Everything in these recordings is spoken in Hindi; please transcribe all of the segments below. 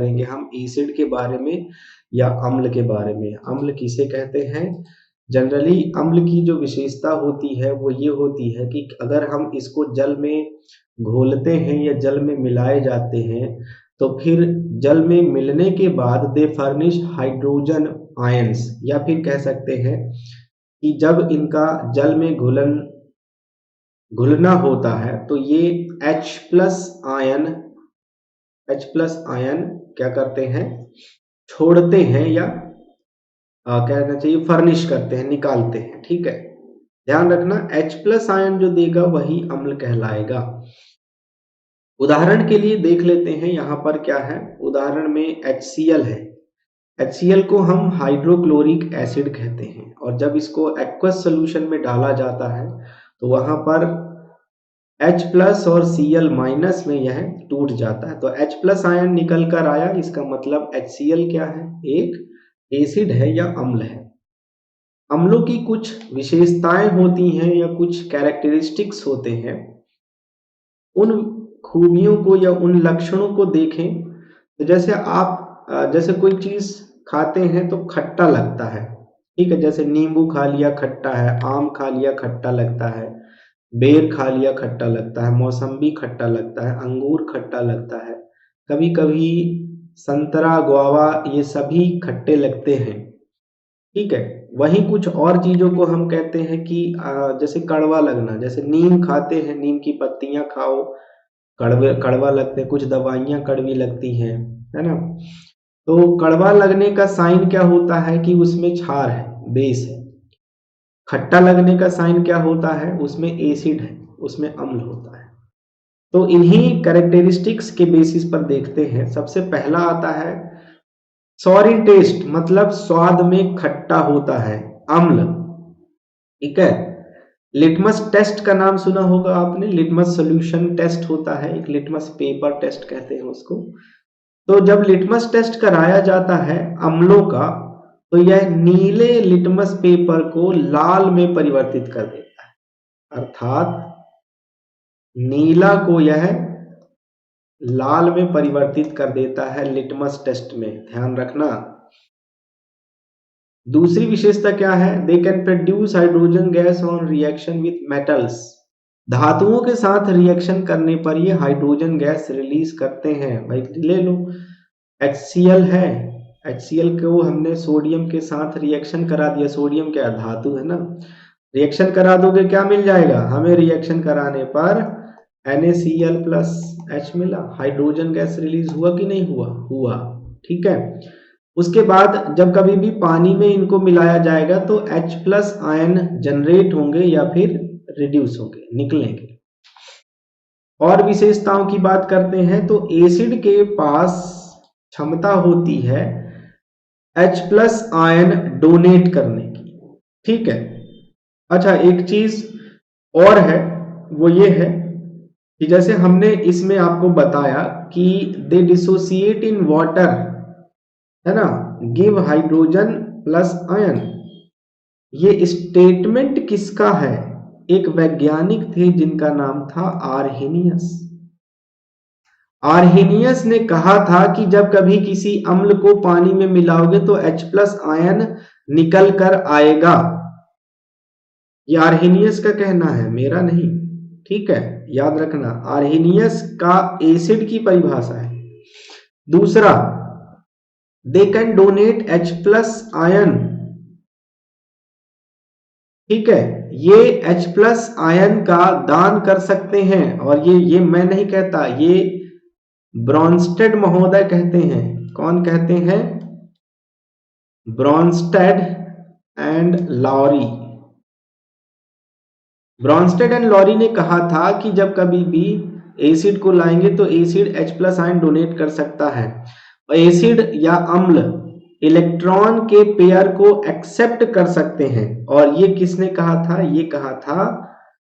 करेंगे हम एसिड के बारे में या अम्ल के बारे में। अम्ल किसे कहते हैं? जनरली अम्ल की जो विशेषता होती है वो ये होती है कि अगर हम इसको जल में घोलते हैं या जल में मिलाए जाते हैं तो फिर जल में मिलने के बाद दे फर्निश हाइड्रोजन आयंस, या फिर कह सकते हैं कि जब इनका जल में घुलना होता है तो ये H प्लस आयन क्या करते हैं, छोड़ते हैं, या कहना चाहिए फर्निश करते हैं, निकालते हैं। ठीक है, ध्यान रखना H प्लस आयन जो देगा वही अम्ल कहलाएगा। उदाहरण के लिए देख लेते हैं यहाँ पर क्या है। उदाहरण में HCl है। HCl को हम हाइड्रोक्लोरिक एसिड कहते हैं, और जब इसको एक्वस सोल्यूशन में डाला जाता है तो वहां पर H प्लस और Cl माइनस में यह टूट जाता है, तो H प्लस आयन निकल कर आया। इसका मतलब HCl क्या है? एक एसिड है या अम्ल है। अम्लों की कुछ विशेषताएं होती हैं या कुछ कैरेक्टरिस्टिक्स होते हैं। उन खूबियों को या उन लक्षणों को देखें तो जैसे जैसे कोई चीज खाते हैं तो खट्टा लगता है। ठीक है, जैसे नींबू खा लिया खट्टा है, आम खा लिया खट्टा लगता है, बेर खा लिया खट्टा लगता है, मौसम्बी खट्टा लगता है, अंगूर खट्टा लगता है, कभी कभी संतरा, गुआवा, ये सभी खट्टे लगते हैं। ठीक है, वहीं कुछ और चीजों को हम कहते हैं कि जैसे कड़वा लगना। जैसे नीम खाते हैं, नीम की पत्तियां खाओ, कड़वा लगते हैं। कुछ दवाइयां कड़वी लगती हैं, है ना। तो कड़वा लगने का साइन क्या होता है कि उसमें क्षार है, बेस है। खट्टा लगने का साइन क्या होता है? उसमें एसिड है, उसमें अम्ल होता है। तो इन्हीं कैरेक्टरिस्टिक्स के बेसिस पर देखते हैं। सबसे पहला आता है सॉर इन टेस्ट, मतलब स्वाद में खट्टा होता है, अम्ल। ठीक है, लिटमस टेस्ट का नाम सुना होगा आपने। लिटमस सॉल्यूशन टेस्ट होता है, एक लिटमस पेपर टेस्ट कहते हैं उसको। तो जब लिटमस टेस्ट कराया जाता है अम्लों का तो यह नीले लिटमस पेपर को लाल में परिवर्तित कर देता है, अर्थात नीला को यह लाल में परिवर्तित कर देता है लिटमस टेस्ट में, ध्यान रखना। दूसरी विशेषता क्या है? They can produce hydrogen gas on reaction with metals. धातुओं के साथ रिएक्शन करने पर ये हाइड्रोजन गैस रिलीज करते हैं। भाई ले लो, HCl है, HCl को हमने सोडियम के साथ रिएक्शन करा दिया। सोडियम क्या धातु है ना, रिएक्शन करा दोगे क्या मिल जाएगा हमें? रिएक्शन कराने पर NaCl प्लस H मिला, हाइड्रोजन गैस रिलीज हुआ कि नहीं हुआ? हुआ। ठीक है, उसके बाद जब कभी भी पानी में इनको मिलाया जाएगा तो H प्लस आयन जनरेट होंगे या फिर रिड्यूस होंगे, निकलेंगे। और विशेषताओं की बात करते हैं तो एसिड के पास क्षमता होती है H प्लस आयन डोनेट करने की। ठीक है, अच्छा एक चीज और है, वो ये है कि जैसे हमने इसमें आपको बताया कि दे डिसोसिएट इन वाटर, है ना, गिव हाइड्रोजन प्लस आयन। ये स्टेटमेंट किसका है? एक वैज्ञानिक थे जिनका नाम था आर्हेनियस। आर्हेनियस ने कहा था कि जब कभी किसी अम्ल को पानी में मिलाओगे तो H प्लस आयन निकल कर आएगा। ये आर्हेनियस का कहना है, मेरा नहीं। ठीक है, याद रखना, आर्हेनियस का एसिड की परिभाषा है। दूसरा, they can donate H plus ion. ठीक है, ये H प्लस आयन का दान कर सकते हैं, और ये मैं नहीं कहता, ये ब्रॉन्स्टेड महोदय कहते हैं। कौन कहते हैं? Bronsted and Lowry. Bronsted and Lowry ने कहा था कि जब कभी भी एसिड को लाएंगे तो acid H plus ion donate कर सकता है। एसिड या अम्ल इलेक्ट्रॉन के पेयर को एक्सेप्ट कर सकते हैं। और ये किसने कहा था? ये कहा था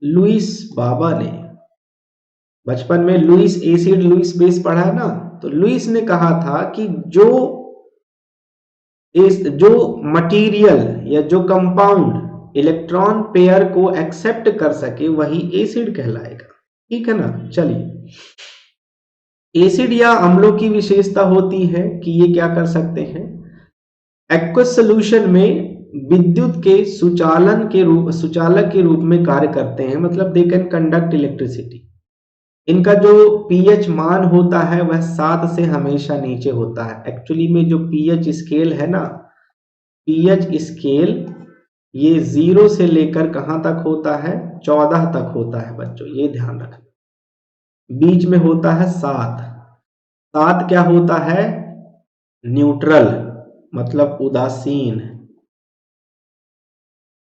लुईस बाबा ने। बचपन में लुईस एसिड लुईस बेस पढ़ा है ना, तो लुईस ने कहा था कि जो मटेरियल या जो कंपाउंड इलेक्ट्रॉन पेयर को एक्सेप्ट कर सके वही एसिड कहलाएगा। ठीक है ना। चलिए, एसिड या अम्लों की विशेषता होती है कि ये क्या कर सकते हैं, एक्वस सॉल्यूशन में विद्युत के सुचालक के रूप में कार्य करते हैं, मतलब दे कैन कंडक्ट इलेक्ट्रिसिटी। इनका जो पीएच मान होता है वह 7 से हमेशा नीचे होता है। एक्चुअली में जो पीएच स्केल है ना, पीएच स्केल ये 0 से लेकर कहां तक होता है, 14 तक होता है बच्चों, ये ध्यान रखना। बीच में होता है 7। 7 क्या होता है, न्यूट्रल, मतलब उदासीन।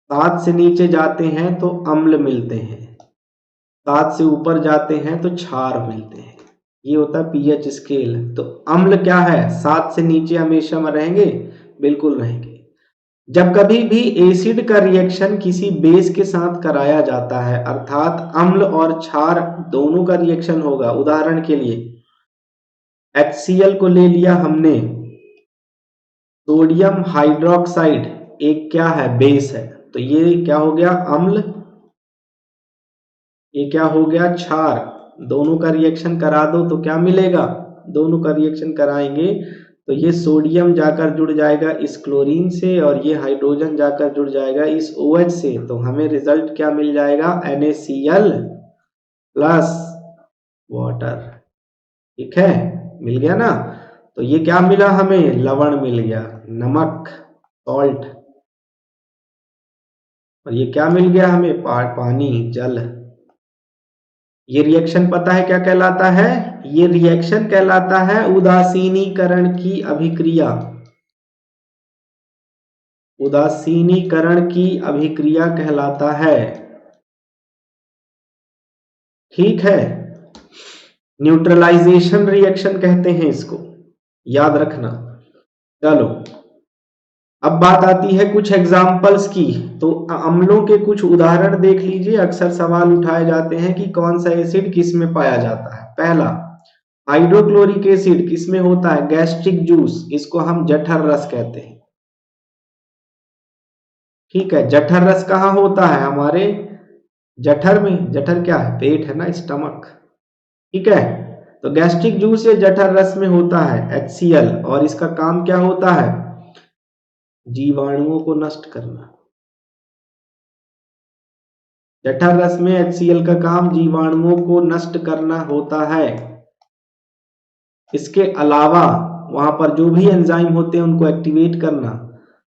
7 से नीचे जाते हैं तो अम्ल मिलते हैं, 7 से ऊपर जाते हैं तो क्षार मिलते हैं। ये होता है पीएच स्केल। तो अम्ल क्या है, 7 से नीचे हमेशा में रहेंगे, बिल्कुल रहेंगे। जब कभी भी एसिड का रिएक्शन किसी बेस के साथ कराया जाता है, अर्थात अम्ल और क्षार दोनों का रिएक्शन होगा। उदाहरण के लिए HCl को ले लिया हमने, सोडियम हाइड्रोक्साइड एक क्या है, बेस है, तो ये क्या हो गया, अम्ल, ये क्या हो गया, क्षार। दोनों का रिएक्शन करा दो तो क्या मिलेगा, दोनों का रिएक्शन कराएंगे तो ये सोडियम जाकर जुड़ जाएगा इस क्लोरीन से, और ये हाइड्रोजन जाकर जुड़ जाएगा इस OH से, तो हमें रिजल्ट क्या मिल जाएगा, NaCl प्लस वाटर। ठीक है, मिल गया ना। तो ये क्या मिला हमें, लवण मिल गया, नमक, सॉल्ट। और ये क्या मिल गया हमें, पानी, जल। ये रिएक्शन पता है क्या कहलाता है, ये रिएक्शन कहलाता है उदासीनीकरण की अभिक्रिया। उदासीनीकरण की अभिक्रिया कहलाता है। ठीक है, न्यूट्रलाइजेशन रिएक्शन कहते हैं इसको, याद रखना। चलो अब बात आती है कुछ एग्जाम्पल्स की। तो अम्लों के कुछ उदाहरण देख लीजिए, अक्सर सवाल उठाए जाते हैं कि कौन सा एसिड किस में पाया जाता है। पहला हाइड्रोक्लोरिक एसिड किस में होता है, गैस्ट्रिक जूस, इसको हम जठर रस कहते हैं। ठीक है, जठर रस कहाँ होता है, हमारे जठर में। जठर क्या है, पेट है ना, स्टमक। ठीक है, तो गैस्ट्रिक जूस ये जठर रस में होता है HCl, और इसका काम क्या होता है, जीवाणुओं को नष्ट करना। जठर रस में HCl का काम जीवाणुओं को नष्ट करना होता है। इसके अलावा वहां पर जो भी एंजाइम होते हैं उनको एक्टिवेट करना,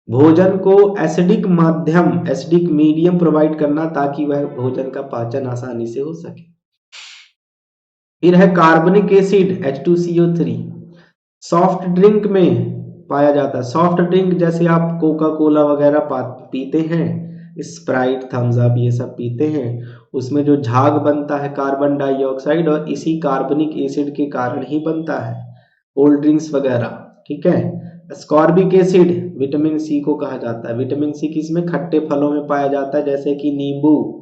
भोजन को एसिडिक माध्यम, एसिडिक मीडियम प्रोवाइड करना ताकि वह भोजन का पाचन आसानी से हो सके। फिर है कार्बनिक एसिड H2CO3, सॉफ्ट ड्रिंक में पाया जाता है। सॉफ्ट ड्रिंक जैसे आप कोका कोला वगैरह पीते हैं, स्प्राइट, थम्स अप, ये सब पीते हैं, उसमें जो झाग बनता है कार्बन डाइऑक्साइड, और इसी कार्बनिक एसिड के कारण ही बनता है, कोल्ड ड्रिंक्स वगैरह। ठीक है, स्कॉर्बिक एसिड विटामिन सी को कहा जाता है। विटामिन सी किसमें, खट्टे फलों में पाया जाता है, जैसे कि नींबू,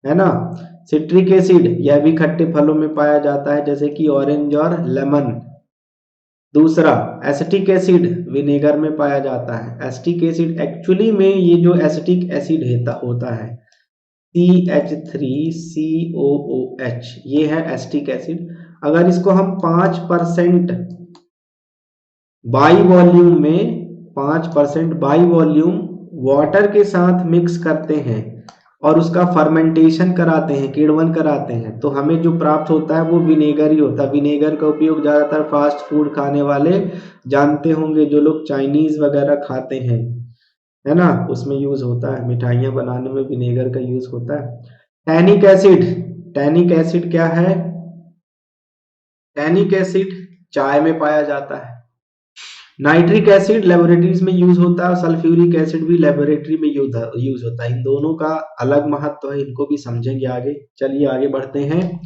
है ना। सिट्रिक एसिड यह भी खट्टे फलों में पाया जाता है, जैसे कि ऑरेंज और लेमन। दूसरा एसिटिक एसिड विनेगर में पाया जाता है। एसिटिक एसिड एक्चुअली में ये जो एसिटिक एसिड होता है CH3COOH, ये है एसिटिक एसिड। अगर इसको हम 5% बाई वॉल्यूम में, 5% बाई वॉल्यूम वाटर के साथ मिक्स करते हैं और उसका फर्मेंटेशन कराते हैं, किण्वन कराते हैं, तो हमें जो प्राप्त होता है वो विनेगर ही होता है। विनेगर का उपयोग ज्यादातर फास्ट फूड खाने वाले जानते होंगे, जो लोग चाइनीज वगैरह खाते हैं, है ना, उसमें यूज होता है, मिठाइयां बनाने में विनेगर का यूज होता है। टैनिक एसिड, टैनिक एसिड क्या है, टैनिक एसिड चाय में पाया जाता है। नाइट्रिक एसिड लेबोरेटरीज में यूज होता है, और सल्फ्यूरिक एसिड भी लेबोरेटरी में यूज होता है। इन दोनों का अलग महत्व है, इनको भी समझेंगे आगे। चलिए आगे बढ़ते हैं।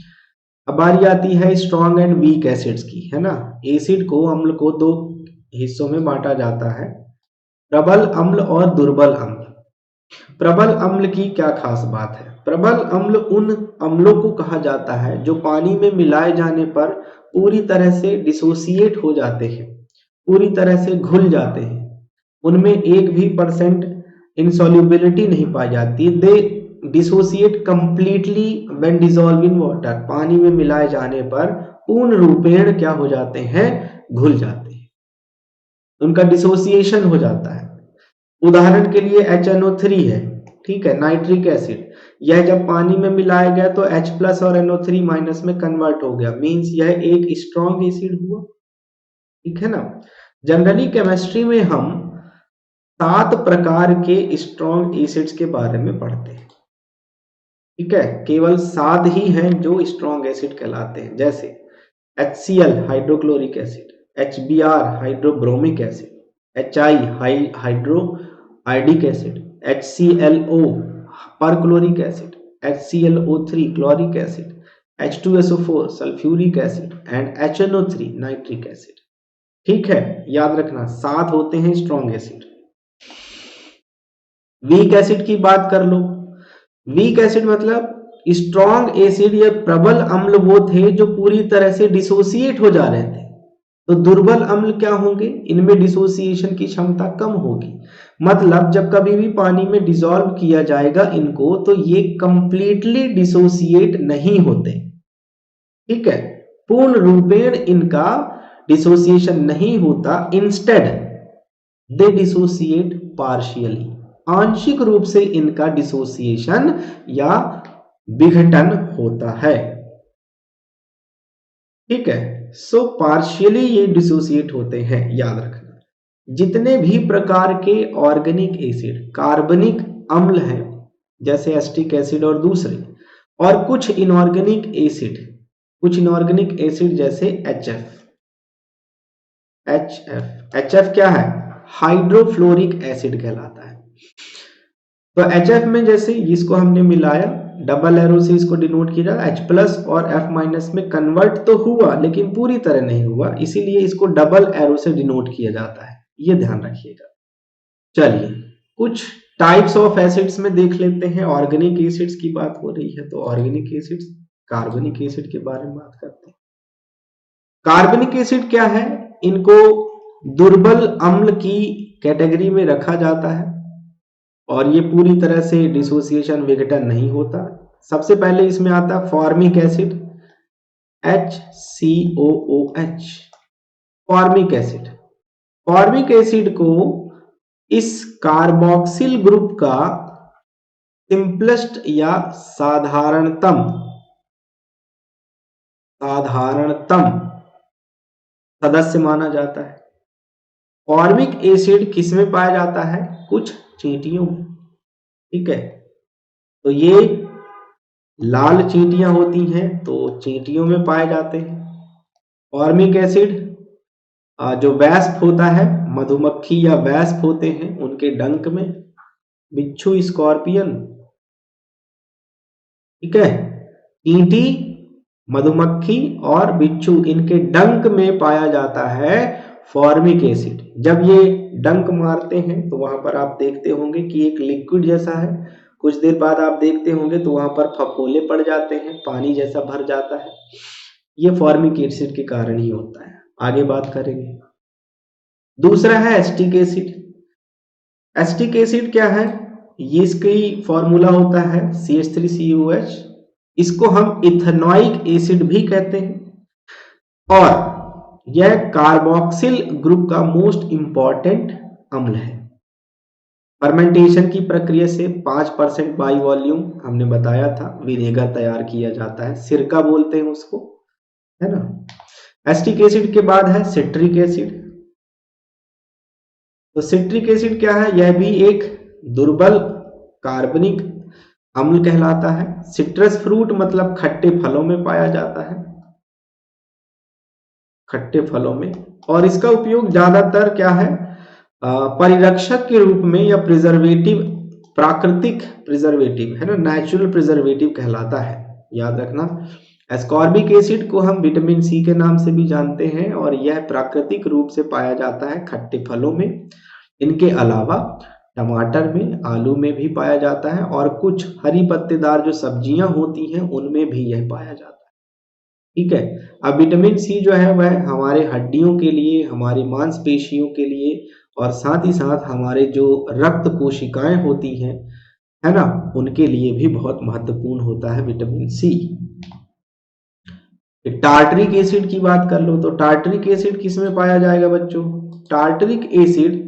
अब बारी आती है स्ट्रॉन्ग एंड वीक एसिड्स की, है ना। एसिड को, अम्ल को 2 हिस्सों में बांटा जाता है, प्रबल अम्ल और दुर्बल अम्ल। प्रबल अम्ल की क्या खास बात है, प्रबल अम्ल उन अम्लों को कहा जाता है जो पानी में मिलाए जाने पर पूरी तरह से डिसोसिएट हो जाते हैं, पूरी तरह से घुल जाते हैं, उनमें 1 भी % इंसॉल्युबिलिटी नहीं पाई जाती। They dissociate completely when dissolve in water, पानी में मिलाए जाने पर पूर्ण रूपेण क्या हो जाते हैं, घुल जाते हैं, उनका डिसोसिएशन हो जाता है। उदाहरण के लिए HNO3 है, ठीक है, नाइट्रिक एसिड, यह जब पानी में मिलाया गया तो H प्लस और NO3 माइनस में कन्वर्ट हो गया, मीन्स यह एक स्ट्रॉन्ग एसिड हुआ, ठीक है ना। जनरली केमिस्ट्री में हम 7 प्रकार के स्ट्रॉन्ग एसिड्स के बारे में पढ़ते हैं, ठीक है, केवल 7 ही हैं जो स्ट्रॉन्ग एसिड कहलाते हैं, जैसे HCl hydrochloric acid, HBr hydrobromic acid, HI hydro iodic acid, HClO perchloric acid, HClO3 chloric acid, H2SO4 sulphuric acid and HNO3 nitric acid, ठीक है, याद रखना 7 होते हैं स्ट्रॉन्ग एसिड। वीक एसिड की बात कर लो। वीक एसिड मतलब स्ट्रॉन्ग एसिड या प्रबल अम्ल वो थे जो पूरी तरह से डिसोसिएट हो जा रहे थे, तो दुर्बल अम्ल क्या होंगे, इनमें डिसोसिएशन की क्षमता कम होगी, मतलब जब कभी भी पानी में डिसॉल्व किया जाएगा इनको तो ये कंप्लीटली डिसोसिएट नहीं होते, ठीक है, पूर्ण रूपेण इनका डिसोसिएशन नहीं होता, इंस्टेड दे डिसोसिएट पार्शियली, आंशिक रूप से इनका डिसोसिएशन या विघटन होता है, ठीक है। सो पार्शियली ये डिसोसिएट होते हैं, याद रखना। जितने भी प्रकार के ऑर्गेनिक एसिड कार्बनिक अम्ल हैं, जैसे एसिटिक एसिड और दूसरे, और कुछ इनऑर्गेनिक एसिड जैसे HF क्या है, हाइड्रोफ्लोरिक एसिड कहलाता है। तो HF में जैसे इसको हमने मिलाया, डबल एरो से इसको डिनोट किया, H प्लस और F माइनस में कन्वर्ट तो हुआ लेकिन पूरी तरह नहीं हुआ, इसीलिए इसको डबल एरो से डिनोट किया जाता है, ये ध्यान रखिएगा। चलिए कुछ टाइप्स ऑफ एसिड्स में देख लेते हैं, ऑर्गेनिक एसिड्स की बात हो रही है तो ऑर्गेनिक एसिड्स कार्बनिक एसिड के बारे में बात करते हैं। कार्बनिक एसिड क्या है, इनको दुर्बल अम्ल की कैटेगरी में रखा जाता है और ये पूरी तरह से डिसोसिएशन विघटन नहीं होता। सबसे पहले इसमें आता है formic acid, HCOOH, formic acid को इस कार्बोक्सिल ग्रुप का सिंपलेस्ट या साधारणतम सदस्य माना जाता है। फॉर्मिक एसिड किसमें पाया जाता है, कुछ चींटियों में, ठीक है, तो ये लाल चींटियां होती हैं तो चींटियों में पाए जाते हैं। फॉर्मिक एसिड जो वैस्प होता है, मधुमक्खी या वैस्प होते हैं उनके डंक में, बिच्छू स्कॉर्पियन, ठीक है, चींटी, मधुमक्खी और बिच्छू, इनके डंक में पाया जाता है फॉर्मिक एसिड। जब ये डंक मारते हैं तो वहां पर आप देखते होंगे कि एक लिक्विड जैसा है, कुछ देर बाद आप देखते होंगे तो वहां पर फफोले पड़ जाते हैं, पानी जैसा भर जाता है, ये फॉर्मिक एसिड के कारण ही होता है, आगे बात करेंगे। दूसरा है एसिटिक एसिड। एसिटिक एसिड क्या है, ये इसकी फॉर्मूला होता है CH3COH, इसको हम इथेनॉइक एसिड भी कहते हैं और यह कार्बोक्सिल ग्रुप का मोस्ट इंपॉर्टेंट अम्ल है। फर्मेंटेशन की प्रक्रिया से 5% बाई वॉल्यूम हमने बताया था विनेगर तैयार किया जाता है, सिरका बोलते हैं उसको, है ना। एसिटिक एसिड के बाद है सिट्रिक एसिड। तो सिट्रिक एसिड क्या है, यह भी एक दुर्बल कार्बनिक अम्ल कहलाता है। सिट्रस फ्रूट मतलब खट्टे फलों में पाया जाता है, खट्टे फलों में, और इसका उपयोग ज्यादातर क्या है, परिरक्षक के रूप में या प्रिजर्वेटिव, प्राकृतिक प्रिजर्वेटिव है ना, नेचुरल प्रिजर्वेटिव कहलाता है, याद रखना। एस्कॉर्बिक एसिड को हम विटामिन सी के नाम से भी जानते हैं और यह प्राकृतिक रूप से पाया जाता है खट्टे फलों में। इनके अलावा टमाटर में, आलू में भी पाया जाता है और कुछ हरी पत्तेदार जो सब्जियां होती हैं उनमें भी यह पाया जाता है, ठीक है। अब विटामिन सी जो है वह हमारे हड्डियों के लिए, हमारी मांसपेशियों के लिए और साथ ही साथ हमारे जो रक्त कोशिकाएं होती हैं, है ना, उनके लिए भी बहुत महत्वपूर्ण होता है विटामिन सी। टार्टरिक एसिड की बात कर लो तो टार्टरिक एसिड किस में पाया जाएगा बच्चों? टार्टरिक एसिड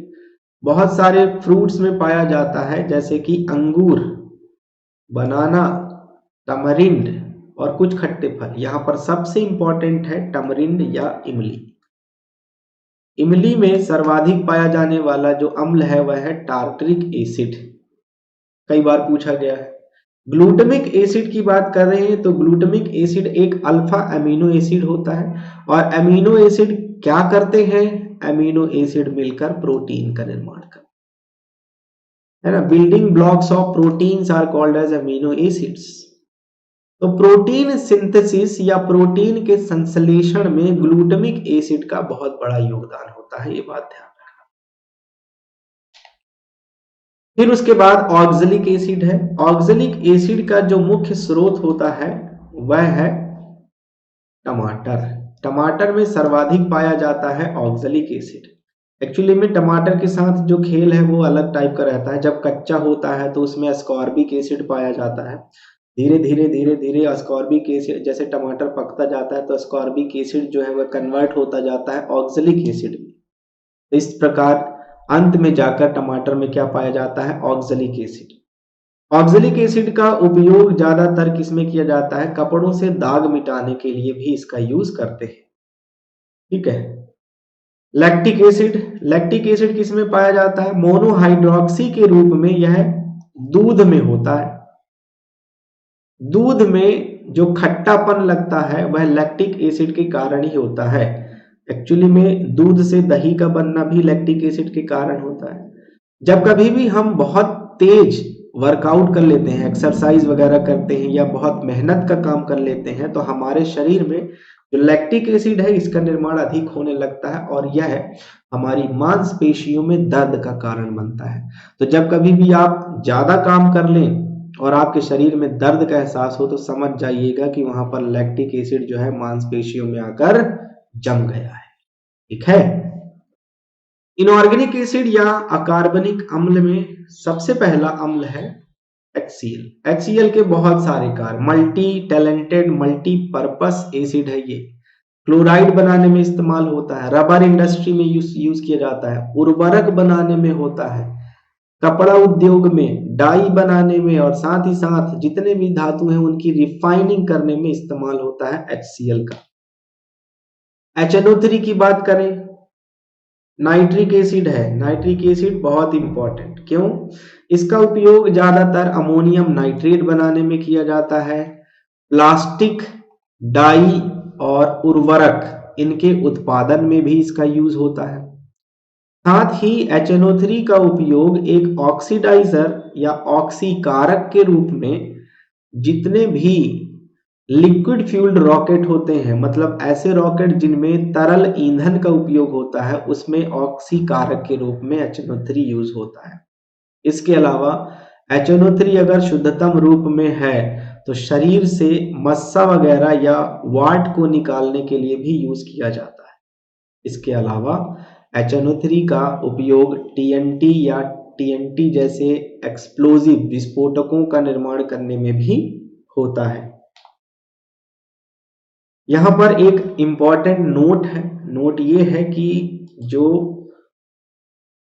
बहुत सारे फ्रूट्स में पाया जाता है, जैसे कि अंगूर, बनाना, टमरिंड और कुछ खट्टे फल। यहां पर सबसे इंपॉर्टेंट है टमरिंड या इमली। इमली में सर्वाधिक पाया जाने वाला जो अम्ल है वह है टार्टरिक एसिड, कई बार पूछा गया है। ग्लूटामिक एसिड की बात कर रहे हैं तो ग्लूटामिक एसिड एक अल्फा अमीनो एसिड होता है, और अमीनो एसिड क्या करते हैं? अमीनो एसिड मिलकर प्रोटीन का निर्माण करते हैं, है ना। Building blocks of proteins are called as amino acids. तो प्रोटीन सिंथेसिस या प्रोटीन के संश्लेषण में ग्लूटामिक एसिड का बहुत बड़ा योगदान होता है, ये बात ध्यान। फिर उसके बाद ऑक्जेलिक एसिड है। ऑक्जेलिक एसिड का जो मुख्य स्रोत होता है वह है टमाटर। टमाटर में सर्वाधिक पाया जाता है ऑक्जेलिक एसिड। एक्चुअली में टमाटर के साथ जो खेल है वो अलग टाइप का रहता है। जब कच्चा होता है तो उसमें अस्कॉर्बिक एसिड पाया जाता है। धीरे धीरे धीरे धीरे अस्कॉर्बिक एसिड, जैसे टमाटर पकता जाता है तो अस्कॉर्बिक एसिड जो है वह कन्वर्ट होता जाता है ऑक्जेलिक एसिड में। तो इस प्रकार अंत में जाकर टमाटर में क्या पाया जाता है? Oxalic acid. ऑक्जेलिक एसिड का उपयोग ज्यादातर किसमें किया जाता है? कपड़ों से दाग मिटाने के लिए भी इसका यूज करते हैं, ठीक है। Lactic acid. लैक्टिक एसिड किसमें पाया जाता है? मोनोहाइड्रोक्सी के रूप में यह दूध में होता है। दूध में जो खट्टापन लगता है वह लैक्टिक एसिड के कारण ही होता है। एक्चुअली में दूध से दही का बनना भी लैक्टिक एसिड के कारण होता है। जब कभी भी हम बहुत तेज वर्कआउट कर लेते हैं, एक्सरसाइज वगैरह करते हैं या बहुत मेहनत का काम कर लेते हैं तो हमारे शरीर में जो लैक्टिक एसिड है इसका निर्माण अधिक होने लगता है, और यह हमारी मांसपेशियों में दर्द का कारण बनता है। तो जब कभी भी आप ज्यादा काम कर लें और आपके शरीर में दर्द का एहसास हो तो समझ जाइएगा कि वहां पर लैक्टिक एसिड जो है मांसपेशियों में आकर जम गया है, ठीक है। इनऑर्गेनिक एसिड या अकार्बनिक अम्ल में सबसे पहला अम्ल है HCl। HCl के बहुत सारे कार्य, multi talented multi purpose acid है ये। क्लोराइड बनाने में इस्तेमाल होता है, रबर इंडस्ट्री में यूज किया जाता है, उर्वरक बनाने में होता है, कपड़ा उद्योग में, डाई बनाने में, और साथ ही साथ जितने भी धातु हैं उनकी रिफाइनिंग करने में इस्तेमाल होता है HCl का। HNO3 की बात करें, नाइट्रिक एसिड है। नाइट्रिक एसिड बहुत इंपॉर्टेंट, क्यों? इसका उपयोग ज्यादातर अमोनियम नाइट्रेट बनाने में किया जाता है, प्लास्टिक, डाई और उर्वरक इनके उत्पादन में भी इसका यूज होता है। साथ ही HNO3 का उपयोग एक ऑक्सीडाइजर या ऑक्सीकारक के रूप में जितने भी लिक्विड फ्यूल्ड रॉकेट होते हैं, मतलब ऐसे रॉकेट जिनमें तरल ईंधन का उपयोग होता है, उसमें ऑक्सीकारक के रूप में HNO3 यूज होता है। इसके अलावा HNO3 अगर शुद्धतम रूप में है तो शरीर से मस्सा वगैरह या वाट को निकालने के लिए भी यूज किया जाता है। इसके अलावा HNO3 का उपयोग TNT या TNT जैसे एक्सप्लोजिव विस्फोटकों का निर्माण करने में भी होता है। यहाँ पर एक इंपॉर्टेंट नोट है। नोट ये है कि जो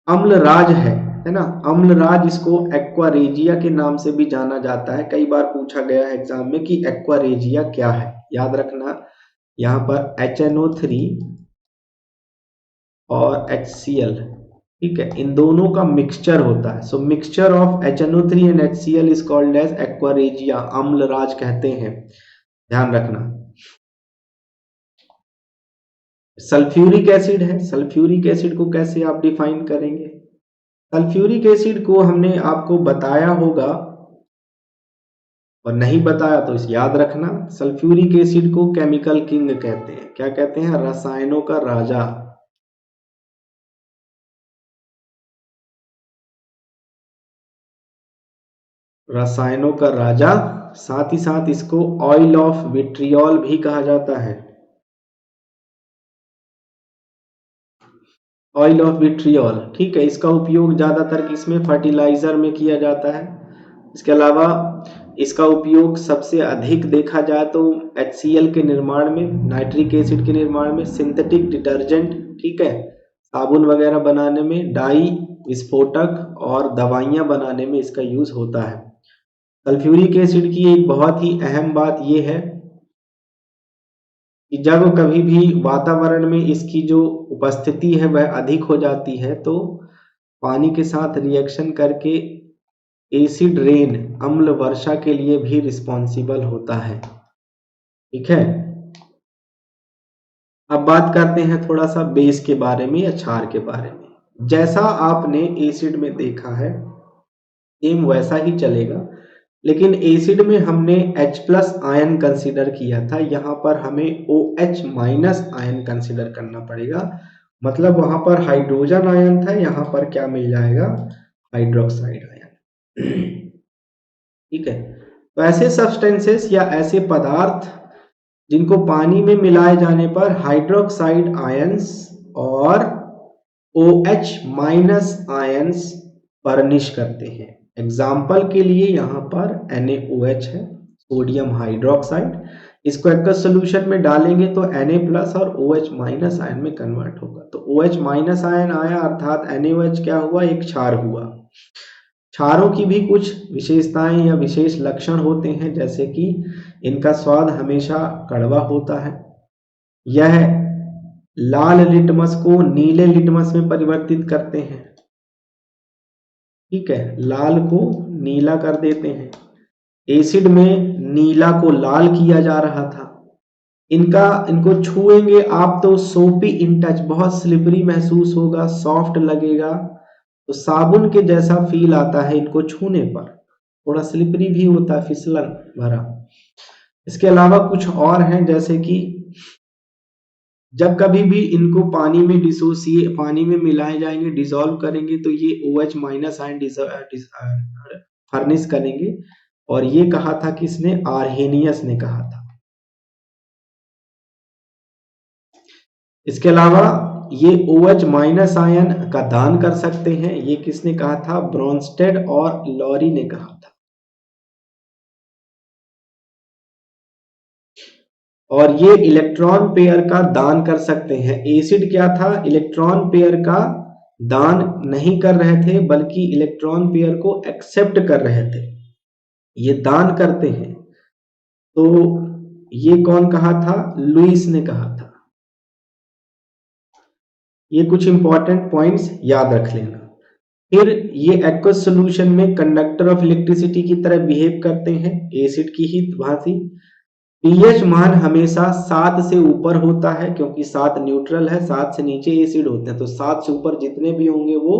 अम्लराज है ना, अम्लराज, इसको एक्वारेजिया के नाम से भी जाना जाता है। कई बार पूछा गया है एग्जाम में कि एक्वारेजिया क्या है। याद रखना, यहाँ पर HNO3 और HCl, ठीक है, इन दोनों का मिक्सचर होता है। So mixture of HNO3 and HCl is called as aqua regia, अम्लराज कहते हैं, ध्यान रखना। सल्फ्यूरिक एसिड है। सल्फ्यूरिक एसिड को कैसे आप डिफाइन करेंगे? सल्फ्यूरिक एसिड को हमने आपको बताया होगा, और नहीं बताया तो इस याद रखना। सल्फ्यूरिक एसिड को केमिकल किंग कहते हैं। क्या कहते हैं? रसायनों का राजा। रसायनों का राजा। साथ ही साथ इसको ऑयल ऑफ विट्रियोल भी कहा जाता है। ऑयल ऑफ विट्रियोल, ठीक है। इसका उपयोग ज्यादातर किसमें? फर्टिलाइजर में किया जाता है। इसके अलावा इसका उपयोग सबसे अधिक देखा जाए तो HCl के निर्माण में, नाइट्रिक एसिड के निर्माण में, सिंथेटिक डिटर्जेंट, ठीक है, साबुन वगैरह बनाने में, डाई, विस्फोटक और दवाइयां बनाने में इसका यूज होता है। सल्फ्यूरिक एसिड की एक बहुत ही अहम बात यह है कि जब कभी भी वातावरण में इसकी जो उपस्थिति है वह अधिक हो जाती है तो पानी के साथ रिएक्शन करके एसिड रेन, अम्ल वर्षा के लिए भी रिस्पॉन्सिबल होता है। ठीक है, अब बात करते हैं थोड़ा सा बेस के बारे में या क्षार के बारे में। जैसा आपने एसिड में देखा है सेम वैसा ही चलेगा, लेकिन एसिड में हमने H प्लस आयन कंसीडर किया था, यहाँ पर हमें OH माइनस आयन कंसीडर करना पड़ेगा। मतलब वहां पर हाइड्रोजन आयन था, यहाँ पर क्या मिल जाएगा, हाइड्रोक्साइड आयन। ठीक है, तो ऐसे सब्सटेंसेस या ऐसे पदार्थ जिनको पानी में मिलाए जाने पर हाइड्रोक्साइड आयंस और OH माइनस आयंस फर्निश करते हैं। एग्जाम्पल के लिए यहाँ पर NaOH है, सोडियम हाइड्रोक्साइड। इसको एक्वस सोल्यूशन में डालेंगे तो Na प्लस और OH माइनस आयन में कन्वर्ट होगा। तो OH माइनस आयन आया अर्थात NaOH क्या हुआ, एक क्षार हुआ। क्षारों की भी कुछ विशेषताएं या विशेष लक्षण होते हैं, जैसे कि इनका स्वाद हमेशा कड़वा होता है, यह लाल लिटमस को नीले लिटमस में परिवर्तित करते हैं। ठीक है, लाल को नीला कर देते हैं। एसिड में नीला को लाल किया जा रहा था। इनको छुएंगे आप तो सोपी इन टच, बहुत स्लिपरी महसूस होगा, सॉफ्ट लगेगा, तो साबुन के जैसा फील आता है इनको छूने पर। थोड़ा स्लिपरी भी होता है, फिसलन भरा। इसके अलावा कुछ और हैं, जैसे कि जब कभी भी इनको पानी में मिलाए जाएंगे, डिसॉल्व करेंगे, तो ये OH माइनस आयन फर्निश करेंगे। और ये कहा था किसने, आर्हेनियस ने कहा था। इसके अलावा ये OH माइनस आयन का दान कर सकते हैं, ये किसने कहा था, ब्रोंस्टेड और लॉरी ने कहा था। और ये इलेक्ट्रॉन पेयर का दान कर सकते हैं। एसिड क्या था, इलेक्ट्रॉन पेयर का दान नहीं कर रहे थे, बल्कि इलेक्ट्रॉन पेयर को एक्सेप्ट कर रहे थे, ये दान करते हैं। तो ये कौन कहा था, लुईस ने कहा था। ये कुछ इंपॉर्टेंट पॉइंट्स याद रख लेना। फिर ये एक्वस सॉल्यूशन में कंडक्टर ऑफ इलेक्ट्रिसिटी की तरह बिहेव करते हैं, एसिड की ही भांति। पीएच मान हमेशा 7 से ऊपर होता है, क्योंकि 7 न्यूट्रल है, 7 से नीचे एसिड होते हैं, तो 7 से ऊपर जितने भी होंगे वो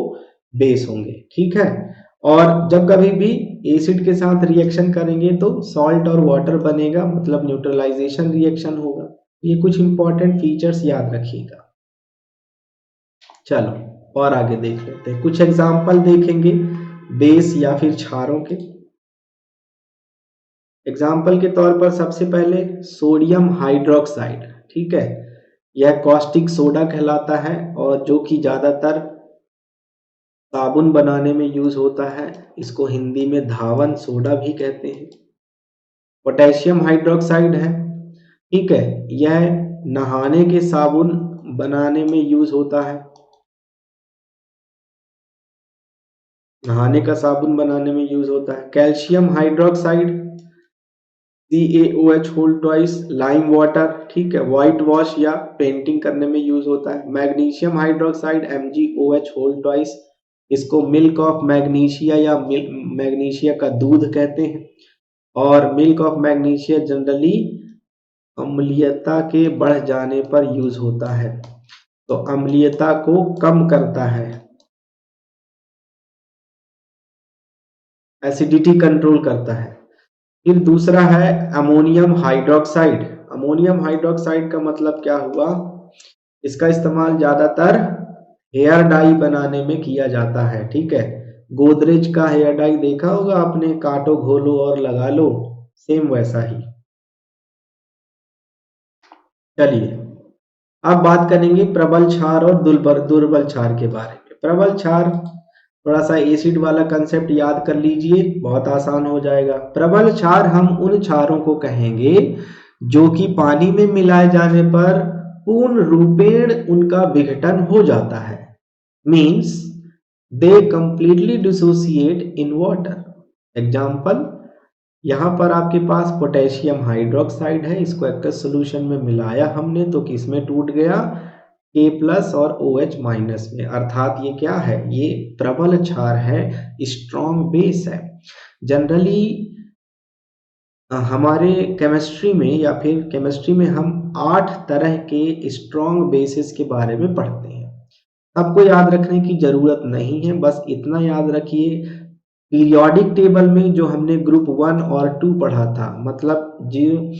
बेस होंगे। ठीक है, और जब कभी भी एसिड के साथ रिएक्शन करेंगे तो सॉल्ट और वाटर बनेगा, मतलब न्यूट्रलाइजेशन रिएक्शन होगा। ये कुछ इंपॉर्टेंट फीचर्स याद रखिएगा। चलो और आगे देख लेते हैं, कुछ एग्जाम्पल देखेंगे बेस या फिर क्षारों के। एग्जाम्पल के तौर पर सबसे पहले सोडियम हाइड्रोक्साइड, ठीक है, यह कॉस्टिक सोडा कहलाता है और जो कि ज्यादातर साबुन बनाने में यूज होता है। इसको हिंदी में धावन सोडा भी कहते हैं। पोटेशियम हाइड्रोक्साइड है, ठीक है, यह नहाने के साबुन बनाने में यूज होता है, नहाने का साबुन बनाने में यूज होता है। Calcium hydroxide CaOH whole twice, lime water, ठीक है, व्हाइट वॉश या पेंटिंग करने में यूज होता है। Magnesium hydroxide MgOH whole twice, इसको मिल्क ऑफ मैग्नीशिया या मैग्नीशिया का दूध कहते हैं। और मिल्क ऑफ मैग्नीशिया जनरली अम्लीयता के बढ़ जाने पर यूज होता है, तो अम्लीयता को कम करता है, एसिडिटी कंट्रोल करता है। फिर दूसरा है अमोनियम हाइड्रोक्साइड। अमोनियम हाइड्रोक्साइड का मतलब क्या हुआ, इसका इस्तेमाल ज्यादातर हेयर डाई बनाने में किया जाता है। ठीक है, गोदरेज का हेयर डाई देखा होगा आपने, काटो घोलो और लगा लो, सेम वैसा ही। चलिए अब बात करेंगे प्रबल क्षार और दुर्बल क्षार के बारे में। प्रबल क्षार थोड़ा सा एसिड वाला कंसेप्ट याद कर लीजिए, बहुत आसान हो जाएगा। प्रबल क्षार हम उन क्षारों को कहेंगे जो कि पानी में मिलाए जाने पर पूर्ण रूपेण उनका विघटन हो जाता है, means they completely dissociate in water. Example, यहाँ पर आपके पास पोटेशियम हाइड्रोक्साइड है, इसको एक्वस सॉल्यूशन में मिलाया हमने तो किसमें टूट गया, K प्लस और OH माइनस में, अर्थात ये क्या है, ये प्रबल क्षार है, स्ट्रॉन्ग बेस है। जनरली हमारे केमिस्ट्री में या फिर केमिस्ट्री में हम 8 तरह के स्ट्रॉन्ग बेसिस के बारे में पढ़ते हैं। सबको याद रखने की जरूरत नहीं है, बस इतना याद रखिए, पीरियोडिक टेबल में जो हमने ग्रुप 1 और 2 पढ़ा था, मतलब जो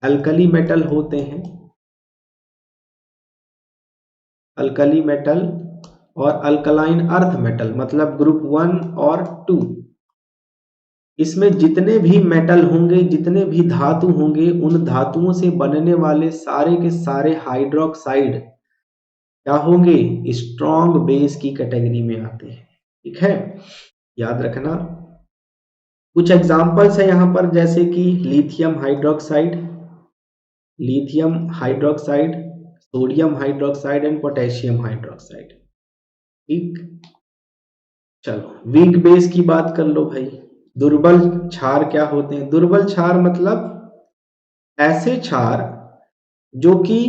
अल्कली मेटल होते हैं, अल्कली मेटल और अल्कलाइन अर्थ मेटल, मतलब ग्रुप 1 और 2, इसमें जितने भी मेटल होंगे, जितने भी धातु होंगे, उन धातुओं से बनने वाले सारे के सारे हाइड्रोक्साइड क्या होंगे, स्ट्रॉन्ग बेस की कैटेगरी में आते हैं। ठीक है, याद रखना। कुछ एग्जांपल्स है यहाँ पर, जैसे कि lithium hydroxide, lithium hydroxide, sodium hydroxide and potassium hydroxide. ठीक, चलो वीक बेस की बात कर लो भाई। दुर्बल क्षार क्या होते हैं? दुर्बल क्षार मतलब ऐसे क्षार जो कि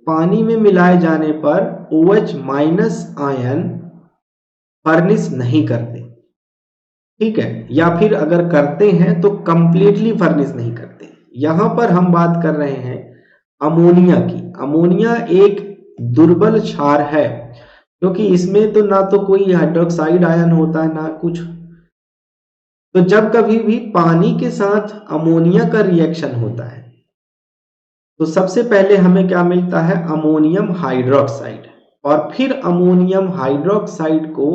पानी में मिलाए जाने पर OH माइनस आयन फर्निश नहीं करते, ठीक है, या फिर अगर करते हैं तो कंप्लीटली फर्निश नहीं करते। यहां पर हम बात कर रहे हैं अमोनिया की। अमोनिया एक दुर्बल क्षार है, क्योंकि इसमें तो ना तो कोई हाइड्रोक्साइड आयन होता है ना कुछ। तो जब कभी भी पानी के साथ अमोनिया का रिएक्शन होता है तो सबसे पहले हमें क्या मिलता है, अमोनियम हाइड्रोक्साइड, और फिर अमोनियम हाइड्रोक्साइड को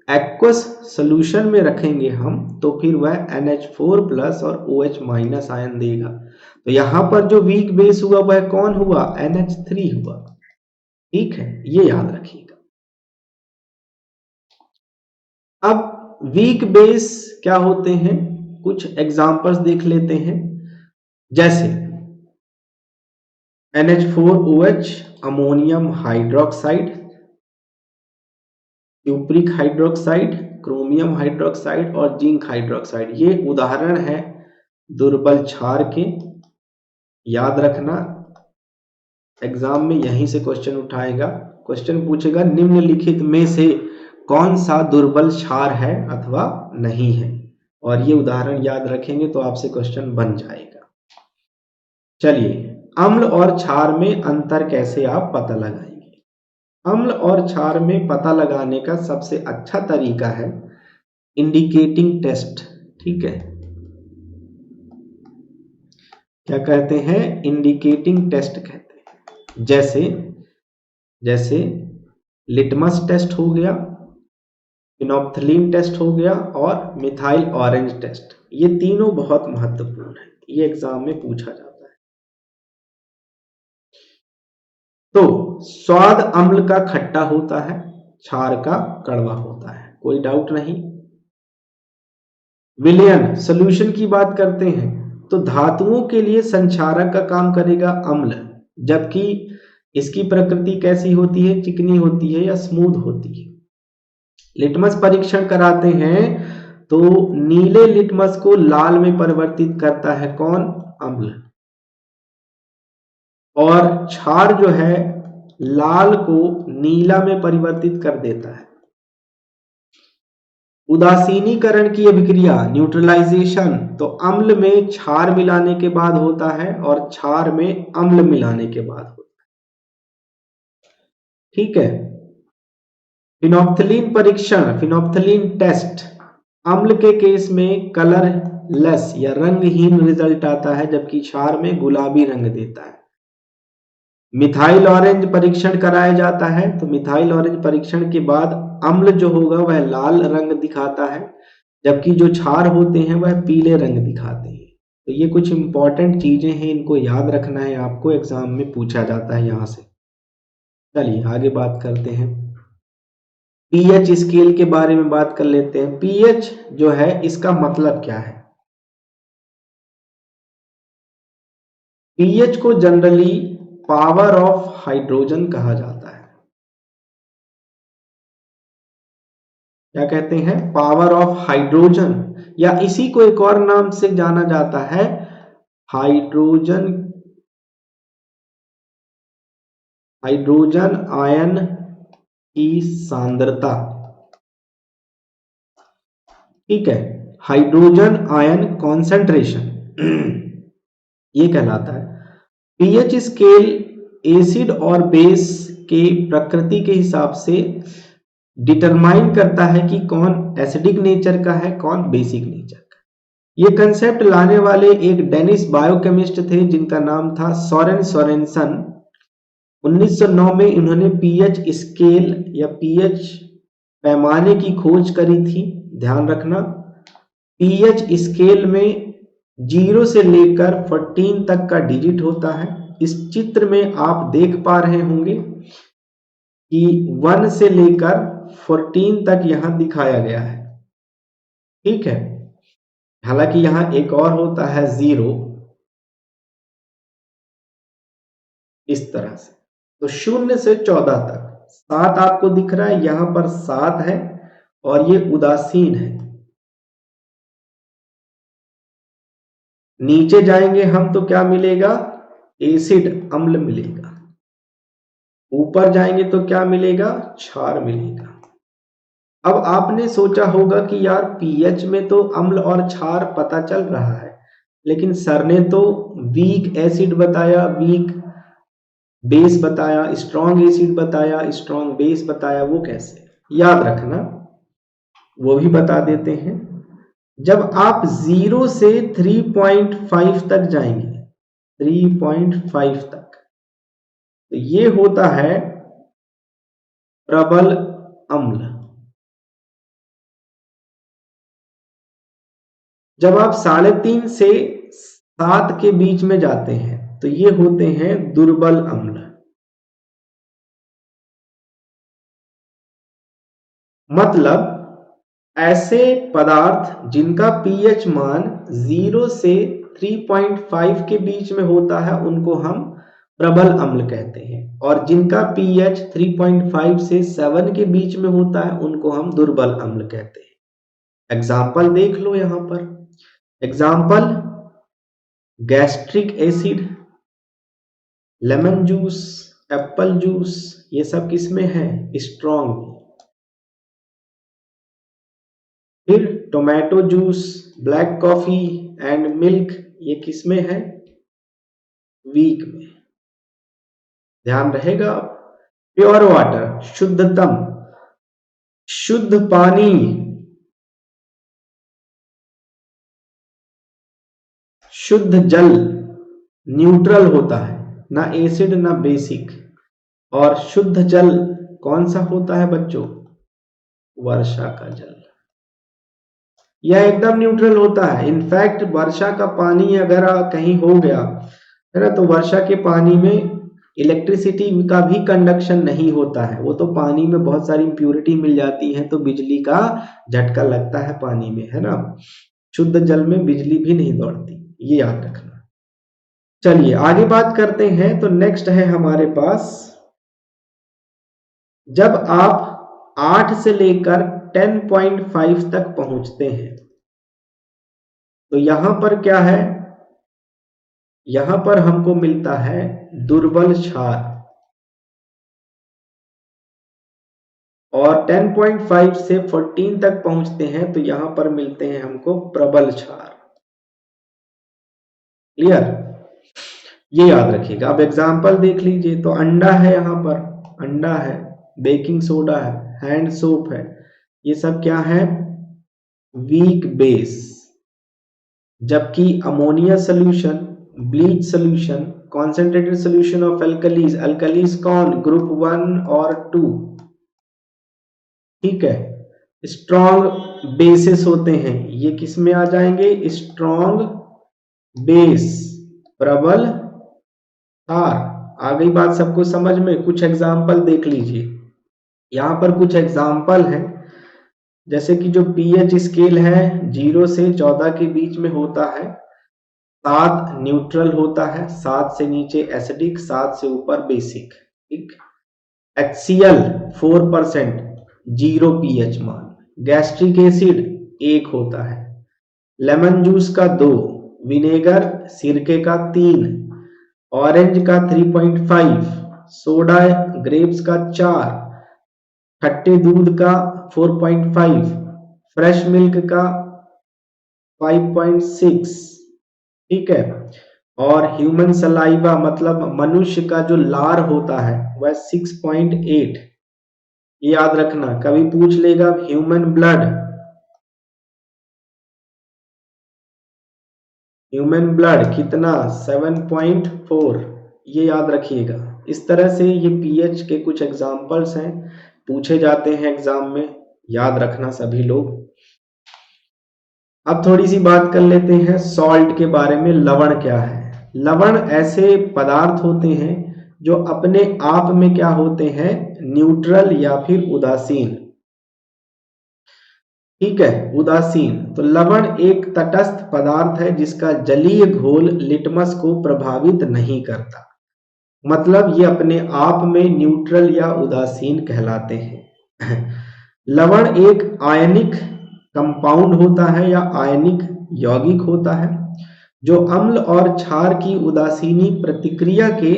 एक्वस सॉल्यूशन में रखेंगे हम तो फिर वह NH4 प्लस और OH माइनस आयन देगा। तो यहां पर जो वीक बेस हुआ वह कौन हुआ, NH3 हुआ। ठीक है, ये याद रखिएगा। अब वीक बेस क्या होते हैं, कुछ एग्जांपल्स देख लेते हैं। जैसे NH4OH, ammonium hydroxide, cupric hydroxide, chromium hydroxide और जिंक हाइड्रोक्साइड, ये उदाहरण है दुर्बल क्षार के। याद रखना, एग्जाम में यहीं से क्वेश्चन उठाएगा, क्वेश्चन पूछेगा निम्नलिखित में से कौन सा दुर्बल क्षार है अथवा नहीं है, और ये उदाहरण याद रखेंगे तो आपसे क्वेश्चन बन जाएगा। चलिए, अम्ल और क्षार में अंतर कैसे आप पता लगाएंगे? अम्ल और क्षार में पता लगाने का सबसे अच्छा तरीका है इंडिकेटिंग टेस्ट। ठीक है, क्या कहते हैं, इंडिकेटिंग टेस्ट कहते हैं। जैसे लिटमस टेस्ट हो गया, फिनोप्थलीन टेस्ट हो गया और मिथाइल ऑरेंज टेस्ट। ये तीनों बहुत महत्वपूर्ण है, ये एग्जाम में पूछा जाता है। तो स्वाद अम्ल का खट्टा होता है, क्षार का कड़वा होता है, कोई डाउट नहीं। विलयन सॉल्यूशन की बात करते हैं तो धातुओं के लिए संक्षारक का काम करेगा अम्ल, जबकि इसकी प्रकृति कैसी होती है, चिकनी होती है या स्मूथ होती है। लिटमस परीक्षण कराते हैं तो नीले लिटमस को लाल में परिवर्तित करता है कौन, अम्ल, और क्षार जो है लाल को नीला में परिवर्तित कर देता है। उदासीनीकरण की अभिक्रिया न्यूट्रलाइजेशन तो अम्ल में क्षार मिलाने के बाद होता है और क्षार में अम्ल मिलाने के बाद होता है। ठीक है, फिनोप्थलीन परीक्षण, फिनोप्थलीन टेस्ट, अम्ल के केस में कलरलेस या रंगहीन रिजल्ट आता है, जबकि क्षार में गुलाबी रंग देता है। मिथाइल ऑरेंज परीक्षण कराया जाता है तो मिथाइल ऑरेंज परीक्षण के बाद अम्ल जो होगा वह लाल रंग दिखाता है, जबकि जो क्षार होते हैं वह पीले रंग दिखाते हैं। तो ये कुछ इंपॉर्टेंट चीजें हैं, इनको याद रखना है आपको, एग्जाम में पूछा जाता है यहाँ से। चलिए आगे बात करते हैं। पीएच स्केल के बारे में बात कर लेते हैं। पीएच जो है इसका मतलब क्या है? पीएच को जनरली पावर ऑफ हाइड्रोजन कहा जाता है। क्या कहते हैं? पावर ऑफ हाइड्रोजन, या इसी को एक और नाम से जाना जाता है हाइड्रोजन आयन की सांद्रता। ठीक है, हाइड्रोजन आयन कॉन्सेंट्रेशन ये कहलाता है। पीएच स्केल एसिड और बेस के प्रकृति के हिसाब से डिटरमाइन करता है कि कौन एसिडिक नेचर का है, कौन बेसिक नेचर का। ये कंसेप्ट लाने वाले एक डेनिश बायोकेमिस्ट थे जिनका नाम था सोरेन सोरेनसन। 1909 में इन्होंने पीएच स्केल या पीएच पैमाने की खोज करी थी। ध्यान रखना, पीएच स्केल में 0 से लेकर 14 तक का डिजिट होता है। इस चित्र में आप देख पा रहे होंगे कि 1 से लेकर 14 तक यहां दिखाया गया है। ठीक है, हालांकि यहां एक और होता है 0, इस तरह से। तो 0 से 14 तक 7 आपको दिख रहा है, यहां पर 7 है और ये उदासीन है। नीचे जाएंगे हम तो क्या मिलेगा? एसिड, अम्ल मिलेगा। ऊपर जाएंगे तो क्या मिलेगा? क्षार मिलेगा। अब आपने सोचा होगा कि यार पीएच में तो अम्ल और क्षार पता चल रहा है, लेकिन सर ने तो वीक एसिड बताया, वीक बेस बताया, स्ट्रॉन्ग एसिड बताया, स्ट्रॉन्ग बेस बताया, वो कैसे? याद रखना, वो भी बता देते हैं। जब आप 0 से 3.5 तक जाएंगे, 3.5 तक, तो ये होता है प्रबल अम्ल। जब आप 3.5 से 7 के बीच में जाते हैं तो ये होते हैं दुर्बल अम्ल। मतलब ऐसे पदार्थ जिनका पीएच मान 0 से 3.5 के बीच में होता है उनको हम प्रबल अम्ल कहते हैं, और जिनका पीएच 3.5 से 7 के बीच में होता है उनको हम दुर्बल अम्ल कहते हैं। एग्जाम्पल देख लो यहां पर। Example, gastric acid, lemon juice, Apple juice, ये सब किसमें है? स्ट्रॉन्ग में। फिर tomato juice, black coffee and milk, ये किसमें है? वीक में। ध्यान रहेगा। प्योर वाटर, शुद्धतम, शुद्ध पानी, शुद्ध जल न्यूट्रल होता है, ना एसिड ना बेसिक। और शुद्ध जल कौन सा होता है बच्चों? वर्षा का जल। यह एकदम न्यूट्रल होता है। इनफैक्ट वर्षा का पानी अगर कहीं हो गया है ना, तो वर्षा के पानी में इलेक्ट्रिसिटी का भी कंडक्शन नहीं होता है, वो तो पानी में बहुत सारी इंप्यूरिटी मिल जाती है, तो बिजली का झटका लगता है पानी में, है ना। शुद्ध जल में बिजली भी नहीं दौड़ती, ये याद रखना। चलिए आगे बात करते हैं। तो नेक्स्ट है हमारे पास, जब आप 8 से लेकर 10.5 तक पहुंचते हैं तो यहां पर क्या है? यहां पर हमको मिलता है दुर्बल क्षार, और 10.5 से 14 तक पहुंचते हैं तो यहां पर मिलते हैं हमको प्रबल क्षार। क्लियर? ये याद रखिएगा। अब एग्जाम्पल देख लीजिए। तो अंडा है, यहां पर अंडा है, बेकिंग सोडा है, हैंड सोप है, ये सब क्या है? Weak base. जबकि ammonia solution, bleach solution, concentrated solution of alkalis, alkalis कौन? ग्रुप 1 और 2। ठीक है, स्ट्रॉन्ग बेसिस होते हैं, ये किस में आ जाएंगे? स्ट्रॉन्ग बेस, प्रबल क्षार। आ गई बात सबको समझ में? कुछ एग्जाम्पल देख लीजिए। यहाँ पर कुछ एग्जाम्पल है, जैसे कि जो पीएच स्केल है 0 से 14 के बीच में होता है, 7 न्यूट्रल होता है, 7 से नीचे एसिडिक, 7 से ऊपर बेसिक। ठीक। HCl 4%, 0 पीएच मान। गैस्ट्रिक एसिड 1 होता है। लेमन जूस का 2, विनेगर सिरके का 3, ऑरेंज का 3.5, सोडा ग्रेप्स का 4, खट्टे दूध का 4.5, फ्रेश मिल्क का 5.6। ठीक है। और ह्यूमन सलाइवा मतलब मनुष्य का जो लार होता है वह 6.8। याद रखना, कभी पूछ लेगा ह्यूमन ब्लड कितना, 7.4, ये याद रखिएगा। इस तरह से ये पीएच के कुछ एग्जाम्पल्स हैं, पूछे जाते हैं एग्जाम में, याद रखना सभी लोग। अब थोड़ी सी बात कर लेते हैं सॉल्ट के बारे में। लवण क्या है? लवण ऐसे पदार्थ होते हैं जो अपने आप में क्या होते हैं, न्यूट्रल या फिर उदासीन। ठीक है, उदासीन। तो लवण एक तटस्थ पदार्थ है जिसका जलीय घोल लिटमस को प्रभावित नहीं करता, मतलब ये अपने आप में न्यूट्रल या उदासीन कहलाते हैं। लवण एक आयनिक कंपाउंड होता है या आयनिक यौगिक होता है जो अम्ल और क्षार की उदासीनी प्रतिक्रिया के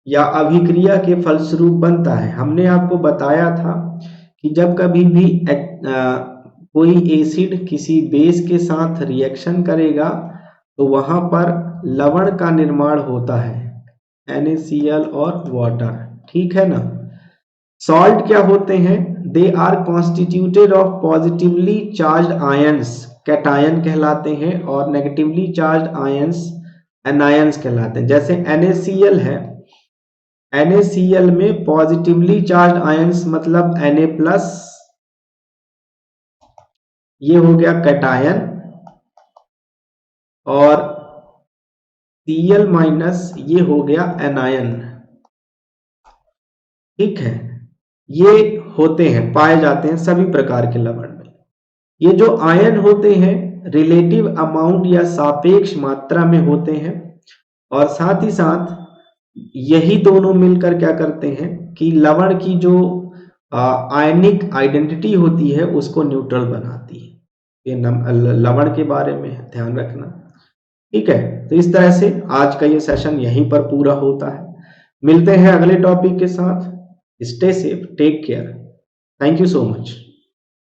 या अभिक्रिया के फलस्वरूप बनता है। हमने आपको बताया था कि जब कभी भी कोई एसिड किसी बेस के साथ रिएक्शन करेगा तो वहां पर लवण का निर्माण होता है, NaCl और वाटर। ठीक है ना। सॉल्ट क्या होते हैं? They are constituted of positively charged ions, cation कहलाते हैं, और नेगेटिवली चार्ज्ड आयंस एनायंस कहलाते हैं। जैसे NaCl है, NaCl में पॉजिटिवली चार्ज्ड आयंस मतलब Na+, ये हो गया कैटायन, और Cl- ये हो गया एनायन। ठीक है, ये होते हैं, पाए जाते हैं सभी प्रकार के लवण में। ये जो आयन होते हैं रिलेटिव अमाउंट या सापेक्ष मात्रा में होते हैं, और साथ ही साथ यही दोनों मिलकर क्या करते हैं कि लवण की जो आयनिक आइडेंटिटी होती है उसको न्यूट्रल बनाती है। ये लवण के बारे में ध्यान रखना। ठीक है, तो इस तरह से आज का ये सेशन यहीं पर पूरा होता है। मिलते हैं अगले टॉपिक के साथ। Stay safe, take care, thank you so much.